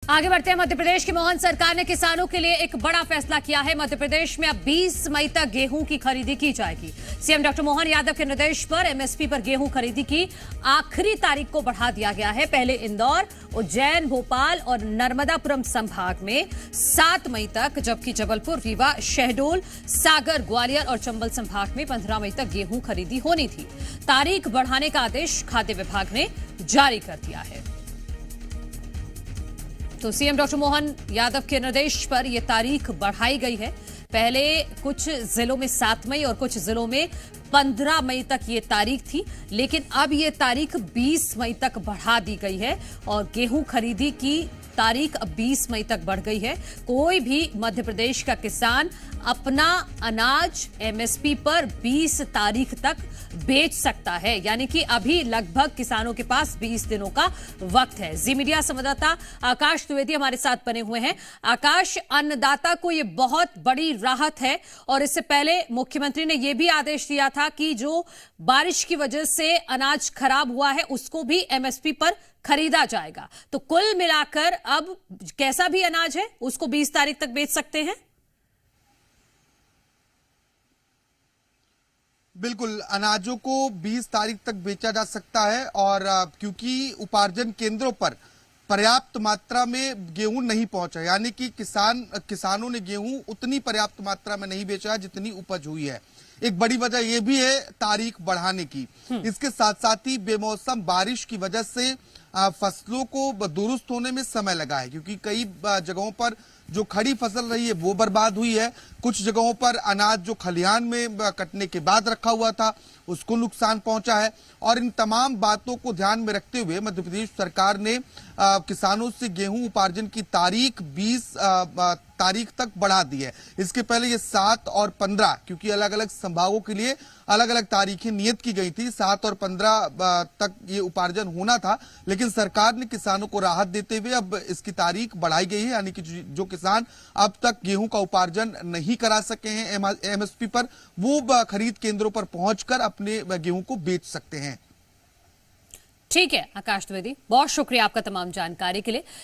आगे बढ़ते हैं। मध्य प्रदेश की मोहन सरकार ने किसानों के लिए एक बड़ा फैसला किया है। मध्य प्रदेश में अब 20 मई तक गेहूं की खरीदी की जाएगी। सीएम डॉक्टर मोहन यादव के निर्देश पर एमएसपी पर गेहूं खरीदी की आखिरी तारीख को बढ़ा दिया गया है। पहले इंदौर, उज्जैन, भोपाल और नर्मदापुरम संभाग में 7 मई तक, जबकि जबलपुर, रीवा, शहडोल, सागर, ग्वालियर और चंबल संभाग में 15 मई तक गेहूं खरीदी होनी थी। तारीख बढ़ाने का आदेश खाद्य विभाग ने जारी कर दिया है। तो सीएम डॉक्टर मोहन यादव के निर्देश पर यह तारीख बढ़ाई गई है। पहले कुछ जिलों में 7 मई और कुछ जिलों में 15 मई तक ये तारीख थी, लेकिन अब ये तारीख 20 मई तक बढ़ा दी गई है और गेहूं खरीदी की तारीख अब 20 मई तक बढ़ गई है। कोई भी मध्य प्रदेश का किसान अपना अनाज एमएसपी पर 20 तारीख तक बेच सकता है, यानी कि अभी लगभग किसानों के पास 20 दिनों का वक्त है। जी मीडिया संवाददाता आकाश द्विवेदी हमारे साथ बने हुए हैं। आकाश, अन्नदाता को यह बहुत बड़ी राहत है और इससे पहले मुख्यमंत्री ने यह भी आदेश दिया था कि जो बारिश की वजह से अनाज खराब हुआ है उसको भी एमएसपी पर खरीदा जाएगा। तो कुल मिलाकर अब कैसा भी अनाज है उसको 20 तारीख तक बेच सकते हैं। बिल्कुल, अनाजों को 20 तारीख तक बेचा जा सकता है और क्योंकि उपार्जन केंद्रों पर पर्याप्त मात्रा में गेहूं नहीं पहुंचा, यानी कि किसानों ने गेहूं उतनी पर्याप्त मात्रा में नहीं बेचा है जितनी उपज हुई है। एक बड़ी वजह यह भी है तारीख बढ़ाने की। इसके साथ साथ ही बेमौसम बारिश की वजह से फसलों को दुरुस्त होने में समय लगा है, क्योंकि कई जगहों पर जो खड़ी फसल रही है वो बर्बाद हुई है। कुछ जगहों पर अनाज जो खलिहान में कटने के बाद रखा हुआ था उसको नुकसान पहुंचा है। और इन तमाम बातों को ध्यान में रखते हुए मध्य प्रदेश सरकार ने किसानों से गेहूं उपार्जन की तारीख 20 तारीख तक बढ़ा दी है। इसके पहले ये 7 और 15, क्योंकि अलग अलग संभागों के लिए अलग अलग तारीखें नियत की गई थी, 7 और 15 तक ये उपार्जन होना था, लेकिन सरकार ने किसानों को राहत देते हुए अब इसकी तारीख बढ़ाई गई है। यानी कि जो किसान अब तक गेहूं का उपार्जन नहीं करा सके हैं एमएसपी पर, वो खरीद केंद्रों पर पहुंचकर अपने गेहूं को बेच सकते हैं। ठीक है आकाश द्विवेदी, बहुत शुक्रिया आपका तमाम जानकारी के लिए।